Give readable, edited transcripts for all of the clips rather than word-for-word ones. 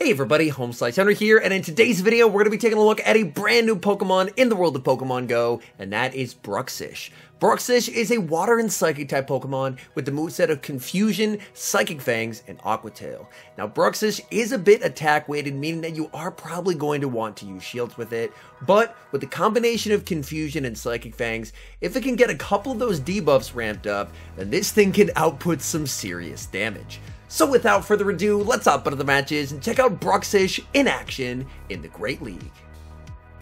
Hey everybody, HomeSliceHenry here, and in today's video, we're going to be taking a look at a brand new Pokemon in the world of Pokemon Go, and that is BRUXISH. BRUXISH is a Water and Psychic type Pokemon with the moveset of Confusion, Psychic Fangs, and Aqua Tail. Now, BRUXISH is a bit attack weighted, meaning that you are probably going to want to use shields with it, but with the combination of Confusion and Psychic Fangs, if it can get a couple of those debuffs ramped up, then this thing can output some serious damage. So without further ado, let's hop into the matches and check out BRUXISH in action in the Great League.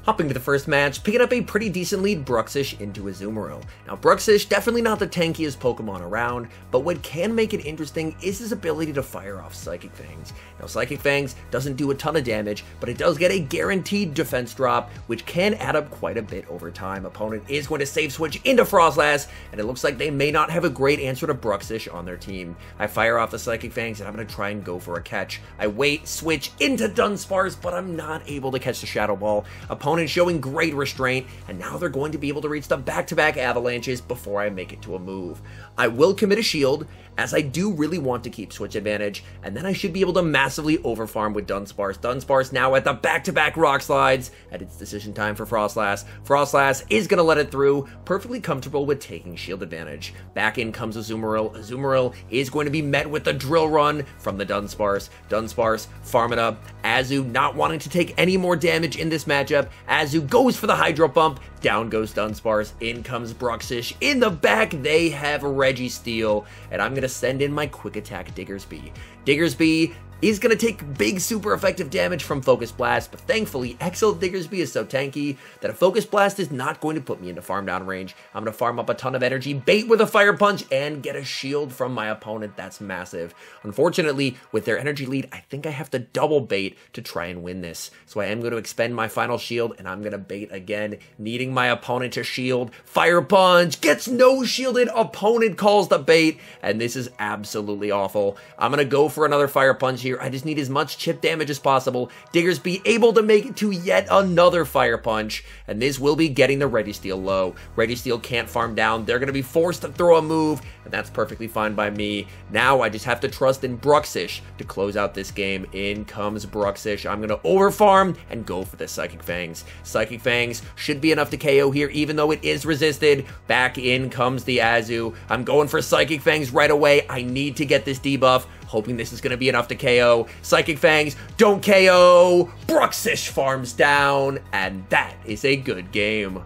Hopping to the first match, picking up a pretty decent lead BRUXISH into Azumarill. Now BRUXISH, definitely not the tankiest Pokemon around, but what can make it interesting is his ability to fire off Psychic Fangs. Now Psychic Fangs doesn't do a ton of damage, but it does get a guaranteed defense drop, which can add up quite a bit over time. Opponent is going to save switch into Frostlass, and it looks like they may not have a great answer to BRUXISH on their team. I fire off the Psychic Fangs, and I'm going to try and go for a catch. I wait, switch into Dunsparce, but I'm not able to catch the Shadow Ball. Opponent showing great restraint, and now they're going to be able to reach the back-to-back avalanches before I make it to a move. I will commit a shield, as I do really want to keep switch advantage, and then I should be able to massively overfarm with Dunsparce. Dunsparce now at the back-to-back rock slides, and it's decision time for Frostlass. Frostlass is going to let it through, perfectly comfortable with taking shield advantage. Back in comes Azumarill. Azumarill is going to be met with the Drill Run from the Dunsparce. Dunsparce farm it up. Azu not wanting to take any more damage in this matchup. Azu goes for the Hydro Pump. Down goes Dunsparce. In comes BRUXISH. In the back, they have Registeel, and I'm going to send in my Quick Attack Diggersby. Diggersby is going to take big super effective damage from Focus Blast, but thankfully XL Diggersby is so tanky that a Focus Blast is not going to put me into farm down range. I'm going to farm up a ton of energy, bait with a Fire Punch, and get a shield from my opponent. That's massive. Unfortunately, with their energy lead, I think I have to double bait to try and win this. So I am going to expend my final shield, and I'm going to bait again, needing my opponent to shield. Fire Punch gets no shielded. Opponent calls the bait, and this is absolutely awful. I'm going to go for another Fire Punch here. I just need as much chip damage as possible. Diggersby able to make it to yet another Fire Punch, and this will be getting the Registeel low. Registeel can't farm down. They're going to be forced to throw a move, and that's perfectly fine by me. Now I just have to trust in BRUXISH to close out this game. In comes BRUXISH. I'm going to overfarm and go for the Psychic Fangs. Psychic Fangs should be enough to KO here, even though it is resisted. Back in comes the Azu. I'm going for Psychic Fangs right away. I need to get this debuff, hoping this is going to be enough to KO. Psychic Fangs don't KO. BRUXISH farms down, and that is a good game.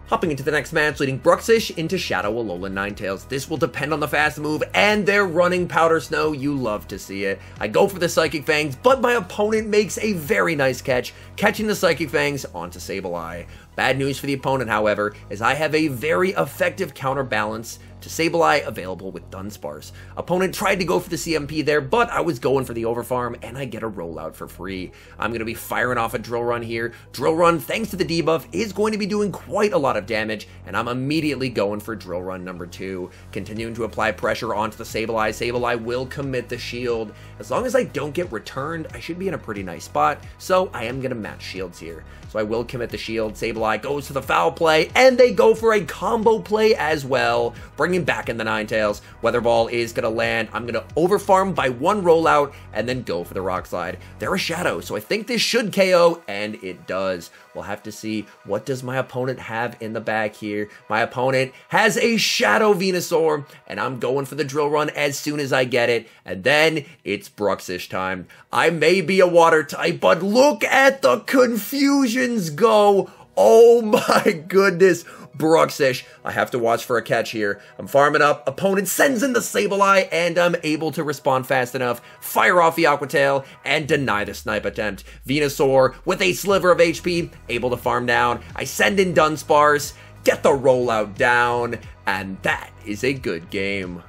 Hopping into the next match, leading BRUXISH into Shadow Alolan Ninetales. This will depend on the fast move and their running Powder Snow. You love to see it. I go for the Psychic Fangs, but my opponent makes a very nice catch, catching the Psychic Fangs onto Sableye. Bad news for the opponent, however, is I have a very effective counterbalance to Sableye available with Dunsparce. Opponent tried to go for the CMP there, but I was going for the overfarm, and I get a rollout for free. I'm going to be firing off a Drill Run here. Drill Run, thanks to the debuff, is going to be doing quite a lot of damage, and I'm immediately going for Drill Run number 2. Continuing to apply pressure onto the Sableye. Sableye will commit the shield. As long as I don't get returned, I should be in a pretty nice spot, so I am going to match shields here. So I will commit the shield. Sableye goes to the foul play, and they go for a combo play as well, bringing back in the Ninetales. Weather Ball is going to land. I'm going to overfarm by one rollout and then go for the Rock Slide. They're a Shadow, so I think this should KO, and it does. We'll have to see what does my opponent have in the bag here. My opponent has a Shadow Venusaur, and I'm going for the Drill Run as soon as I get it, and then it's BRUXISH time. I may be a water type, but look at the confusions go. Oh my goodness. BRUXISH. I have to watch for a catch here. I'm farming up. Opponent sends in the Sableye, and I'm able to respond fast enough, fire off the Aqua Tail, and deny the snipe attempt. Venusaur, with a sliver of HP, able to farm down. I send in Dunsparce, get the rollout down, and that is a good game.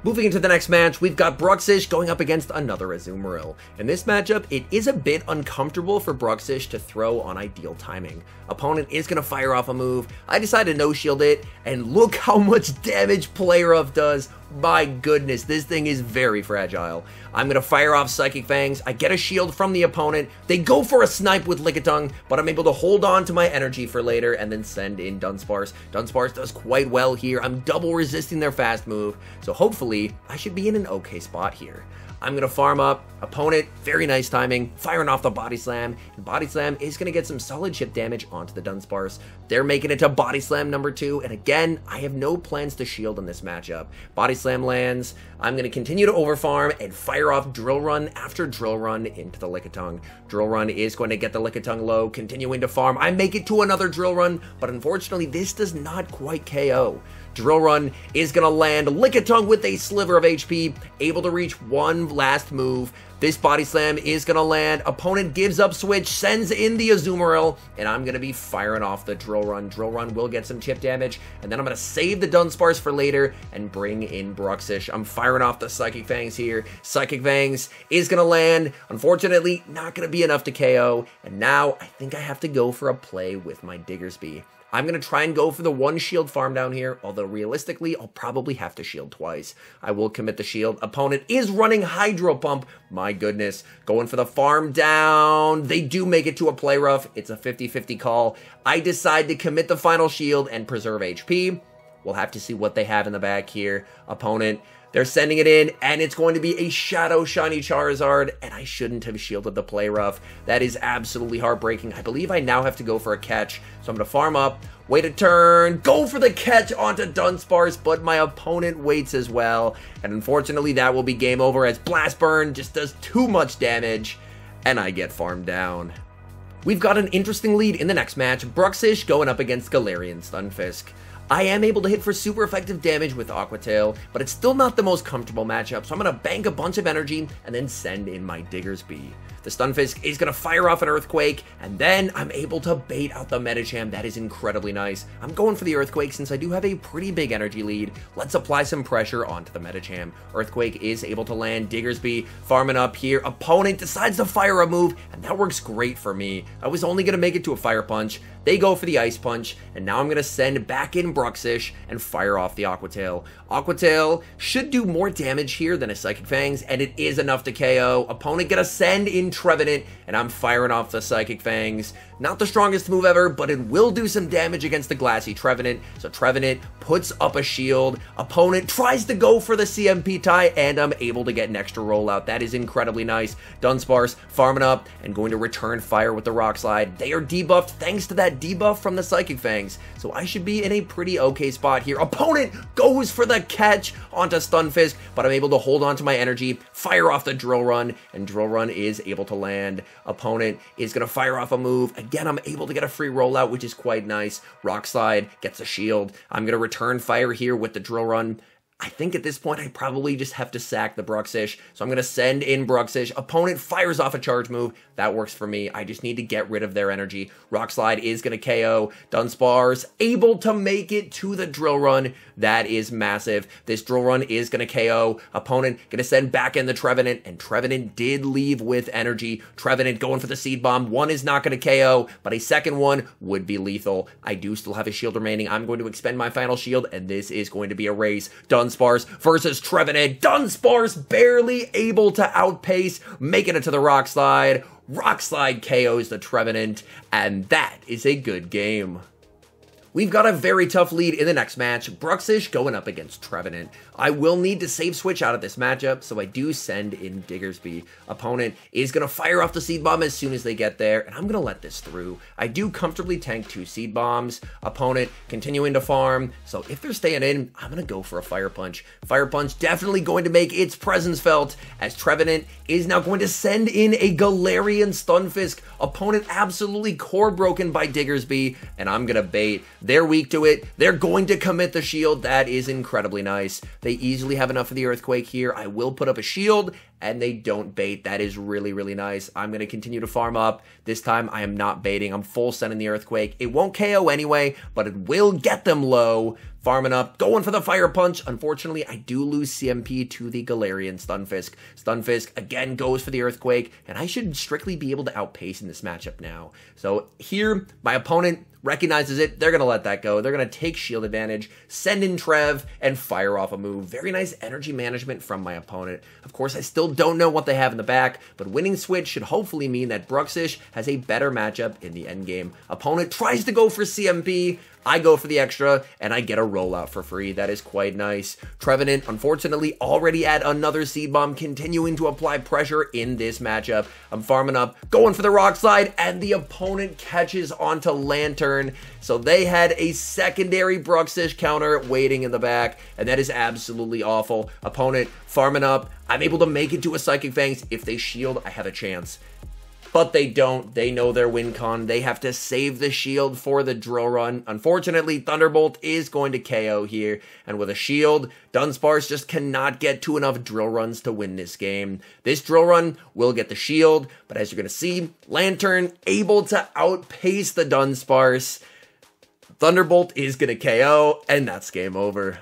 Moving into the next match, we've got BRUXISH going up against another Azumarill. In this matchup, it is a bit uncomfortable for BRUXISH to throw on ideal timing. Opponent is going to fire off a move. I decide to no-shield it, and look how much damage Play Rough does. My goodness, this thing is very fragile. I'm going to fire off Psychic Fangs. I get a shield from the opponent. They go for a snipe with Lickitung, but I'm able to hold on to my energy for later and then send in Dunsparce. Dunsparce does quite well here. I'm double resisting their fast move, so hopefully I should be in an okay spot here. I'm going to farm up. Opponent, very nice timing, firing off the Body Slam. And Body Slam is going to get some solid chip damage onto the Dunsparce. They're making it to Body Slam number 2. And again, I have no plans to shield in this matchup. Body Slam lands. I'm going to continue to overfarm and fire off Drill Run after Drill Run into the Lickitung. Drill Run is going to get the Lickitung low, continuing to farm. I make it to another Drill Run, but unfortunately, this does not quite KO. Drill Run is going to land Lickitung with a sliver of HP, able to reach one last move. This Body Slam is going to land. Opponent gives up switch, sends in the Azumarill, and I'm going to be firing off the Drill Run. Drill Run will get some chip damage, and then I'm going to save the Dunsparce for later and bring in BRUXISH. I'm firing off the Psychic Fangs here. Psychic Fangs is going to land. Unfortunately, not going to be enough to KO, and now I think I have to go for a play with my Diggersby. I'm going to try and go for the one shield farm down here, although realistically, I'll probably have to shield twice. I will commit the shield. Opponent is running Hydro Pump. My goodness. Going for the farm down. They do make it to a play rough. It's a 50-50 call. I decide to commit the final shield and preserve HP. We'll have to see what they have in the back here. Opponent, they're sending it in, and it's going to be a Shadow Shiny Charizard, and I shouldn't have shielded the play rough. That is absolutely heartbreaking. I believe I now have to go for a catch, so I'm going to farm up, wait a turn, go for the catch onto Dunsparce, but my opponent waits as well, and unfortunately that will be game over as Blast Burn just does too much damage, and I get farmed down. We've got an interesting lead in the next match, BRUXISH going up against Galarian Stunfisk. I am able to hit for super effective damage with Aqua Tail, but it's still not the most comfortable matchup, so I'm going to bank a bunch of energy and then send in my Diggersby. The Stunfisk is going to fire off an Earthquake, and then I'm able to bait out the Medicham. That is incredibly nice. I'm going for the Earthquake since I do have a pretty big energy lead. Let's apply some pressure onto the Medicham. Earthquake is able to land. Diggersby farming up here. Opponent decides to fire a move, and that works great for me. I was only going to make it to a Fire Punch. They go for the Ice Punch, and now I'm going to send back in BRUXISH and fire off the Aqua Tail. Aqua Tail should do more damage here than a Psychic Fangs, and it is enough to KO. Opponent going to send in Trevenant, and I'm firing off the Psychic Fangs. Not the strongest move ever, but it will do some damage against the Glassy Trevenant. So Trevenant puts up a shield. Opponent tries to go for the CMP tie, and I'm able to get an extra rollout. That is incredibly nice. Dunsparce farming up and going to return fire with the Rock Slide. They are debuffed thanks to that debuff from the Psychic Fangs. So I should be in a pretty okay spot here. Opponent goes for the catch onto Stunfisk, but I'm able to hold on to my energy, fire off the Drill Run, and Drill Run is able to land. Opponent is going to fire off a move. Again, I'm able to get a free rollout, which is quite nice. Rock Slide gets a shield. I'm going to return fire here with the Drill Run. I think at this point, I probably just have to sack the BRUXISH. So I'm going to send in BRUXISH. Opponent fires off a charge move. That works for me. I just need to get rid of their energy. Rock Slide is going to KO. Dunsparce able to make it to the Drill Run. That is massive. This Drill Run is going to KO. Opponent going to send back in the Trevenant, and Trevenant did leave with energy. Trevenant going for the Seed Bomb. One is not going to KO, but a second one would be lethal. I do still have a shield remaining. I'm going to expend my final shield, and this is going to be a race. Dunsparce versus Trevenant. Dunsparce barely able to outpace, making it to the Rock Slide. Rock Slide KOs the Trevenant, and that is a good game. We've got a very tough lead in the next match, BRUXISH going up against Trevenant. I will need to save switch out of this matchup, so I do send in Diggersby. Opponent is going to fire off the Seed Bomb as soon as they get there, and I'm going to let this through. I do comfortably tank 2 Seed Bombs. Opponent continuing to farm, so if they're staying in, I'm going to go for a Fire Punch. Fire Punch definitely going to make its presence felt, as Trevenant is now going to send in a Galarian Stunfisk. Opponent absolutely core broken by Diggersby, and I'm going to bait. They're weak to it. They're going to commit the shield. That is incredibly nice. They easily have enough of the Earthquake here. I will put up a shield, and they don't bait. That is really, really nice. I'm going to continue to farm up. This time, I am not baiting. I'm full sending the Earthquake. It won't KO anyway, but it will get them low. Farming up, going for the Fire Punch. Unfortunately, I do lose CMP to the Galarian Stunfisk. Stunfisk again goes for the Earthquake, and I should strictly be able to outpace in this matchup now. So here, my opponent recognizes it. They're going to let that go. They're going to take shield advantage, send in Trev, and fire off a move. Very nice energy management from my opponent. Of course, I still don't know what they have in the back, but winning switch should hopefully mean that BRUXISH has a better matchup in the endgame. Opponent tries to go for CMP. I go for the extra, and I get a rollout for free. That is quite nice. Trevenant, unfortunately, already at another Seed Bomb, continuing to apply pressure in this matchup. I'm farming up, going for the Rock Slide, and the opponent catches onto Lantern. So they had a secondary BRUXISH counter waiting in the back, and that is absolutely awful. Opponent farming up. I'm able to make it to a Psychic Fangs. If they shield, I have a chance. But they don't. They know their win con. They have to save the shield for the drill run. Unfortunately, Thunderbolt is going to KO here. And with a shield, Dunsparce just cannot get to enough drill runs to win this game. This drill run will get the shield. But as you're going to see, Lantern able to outpace the Dunsparce. Thunderbolt is going to KO. And that's game over.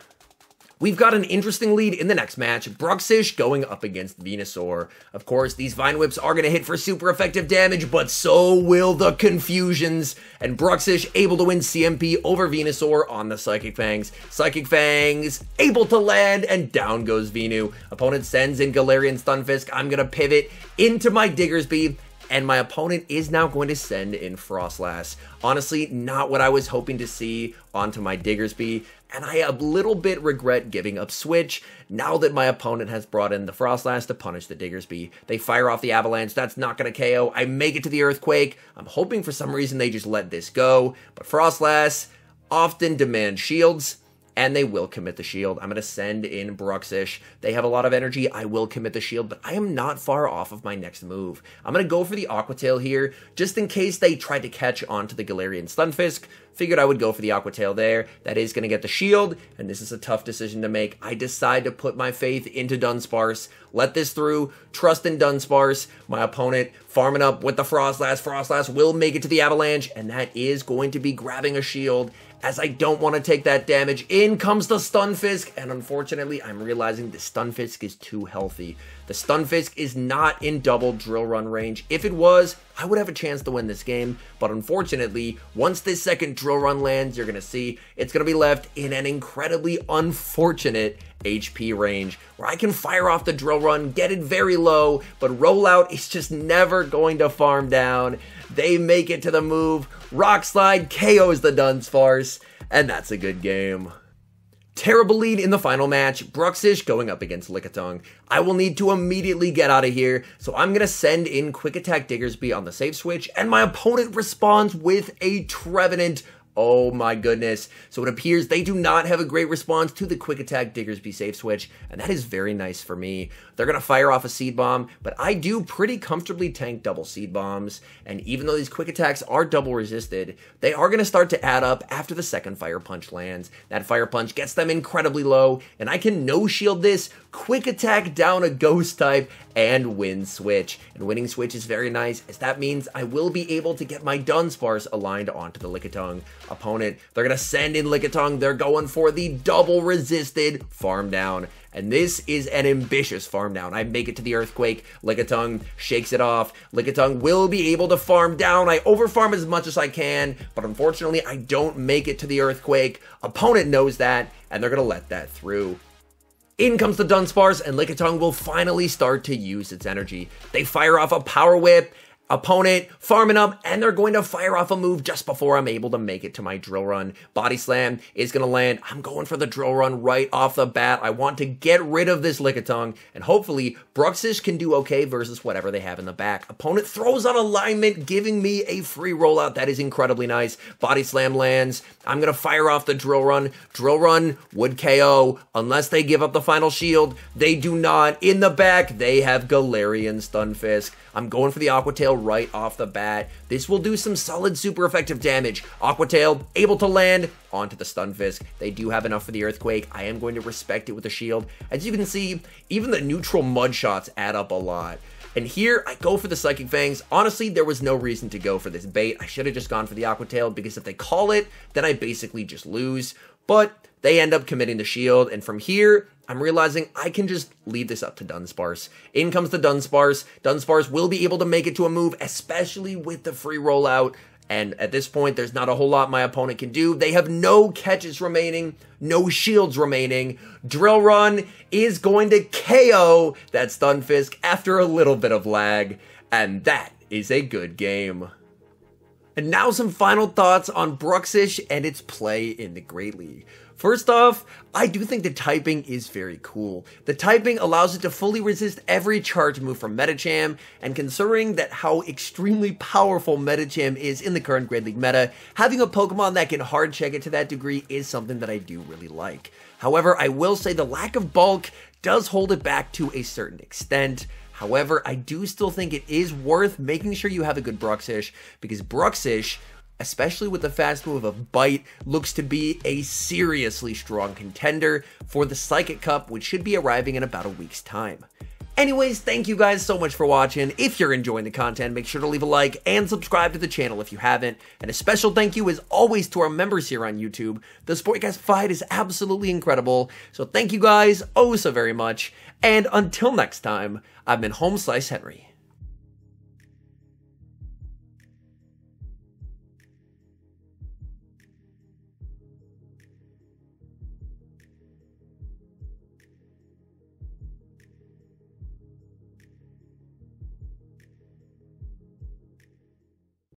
We've got an interesting lead in the next match, BRUXISH going up against Venusaur. Of course, these Vine Whips are going to hit for super effective damage, but so will the Confusions. And BRUXISH able to win CMP over Venusaur on the Psychic Fangs. Psychic Fangs able to land, and down goes Venu. Opponent sends in Galarian Stunfisk. I'm going to pivot into my Diggersby, and my opponent is now going to send in Frostlass. Honestly, not what I was hoping to see onto my Diggersby, and I a little bit regret giving up Switch now that my opponent has brought in the Frostlass to punish the Diggersby. They fire off the Avalanche. That's not going to KO. I make it to the Earthquake. I'm hoping for some reason they just let this go, but Frostlass often demand shields, and they will commit the shield. I'm going to send in BRUXISH. They have a lot of energy. I will commit the shield, but I am not far off of my next move. I'm going to go for the Aqua Tail here, just in case they tried to catch onto the Galarian Stunfisk. Figured I would go for the Aqua Tail there. That is going to get the shield, and this is a tough decision to make. I decide to put my faith into Dunsparce. Let this through. Trust in Dunsparce. My opponent farming up with the Frostlass. Frostlass will make it to the Avalanche, and that is going to be grabbing a shield, as I don't want to take that damage. In comes the Stunfisk, and unfortunately, I'm realizing the Stunfisk is too healthy. The Stunfisk is not in double drill run range. If it was, I would have a chance to win this game, but unfortunately, once this second drill run lands, you're going to see it's going to be left in an incredibly unfortunate HP range, where I can fire off the drill run, get it very low, but rollout is just never going to farm down. They make it to the move. Rock Slide KOs the Dunsparce, and that's a good game. Terrible lead in the final match, BRUXISH going up against Lickitung. I will need to immediately get out of here, so I'm going to send in Quick Attack Diggersby on the safe switch, and my opponent responds with a Trevenant. Oh my goodness. So it appears they do not have a great response to the Quick Attack Diggersby safe switch, and that is very nice for me. They're going to fire off a Seed Bomb, but I do pretty comfortably tank double Seed Bombs, and even though these Quick Attacks are double resisted, they are going to start to add up after the second Fire Punch lands. That Fire Punch gets them incredibly low, and I can no-shield this, Quick Attack down a Ghost type, and win Switch. And winning Switch is very nice, as that means I will be able to get my Dunsparce aligned onto the Lickitung. Opponent, they're going to send in Lickitung. They're going for the double resisted farm down. And this is an ambitious farm down. I make it to the Earthquake. Lickitung shakes it off. Lickitung will be able to farm down. I overfarm as much as I can, but unfortunately I don't make it to the Earthquake. Opponent knows that, and they're going to let that through. In comes the Dunsparce, and Lickitung will finally start to use its energy. They fire off a Power Whip. Opponent farming up, and they're going to fire off a move just before I'm able to make it to my drill run. Body Slam is going to land. I'm going for the drill run right off the bat. I want to get rid of this Lickitung, and hopefully BRUXISH can do okay versus whatever they have in the back. Opponent throws on alignment, giving me a free rollout. That is incredibly nice. Body Slam lands. I'm going to fire off the drill run. Drill run would KO unless they give up the final shield. They do not. In the back, they have Galarian Stunfisk. I'm going for the Aqua Tail right off the bat. This will do some solid super effective damage. Aqua Tail able to land onto the Stunfisk. They do have enough for the Earthquake. I am going to respect it with a shield. As you can see, even the neutral mud shots add up a lot. And here, I go for the Psychic Fangs. Honestly, there was no reason to go for this bait. I should have just gone for the Aqua Tail, because if they call it, then I basically just lose. But they end up committing the shield, and from here, I'm realizing I can just leave this up to Dunsparce. In comes the Dunsparce. Dunsparce will be able to make it to a move, especially with the free rollout. And at this point, there's not a whole lot my opponent can do. They have no catches remaining, no shields remaining. Drill Run is going to KO that Stunfisk after a little bit of lag. And that is a good game. And now some final thoughts on BRUXISH and its play in the Great League. First off, I do think the typing is very cool. The typing allows it to fully resist every charge move from Medicham, and considering that how extremely powerful Medicham is in the current Great League meta, having a Pokemon that can hard check it to that degree is something that I do really like. However, I will say the lack of bulk does hold it back to a certain extent. However, I do still think it is worth making sure you have a good BRUXISH, because BRUXISH, especially with the fast move of Bite, looks to be a seriously strong contender for the Psychic Cup, which should be arriving in about a week's time. Anyways, thank you guys so much for watching. If you're enjoying the content, make sure to leave a like and subscribe to the channel if you haven't. And a special thank you as always to our members here on YouTube. The support you guys provide is absolutely incredible. So thank you guys oh so very much. And until next time, I've been HomeSliceHenry.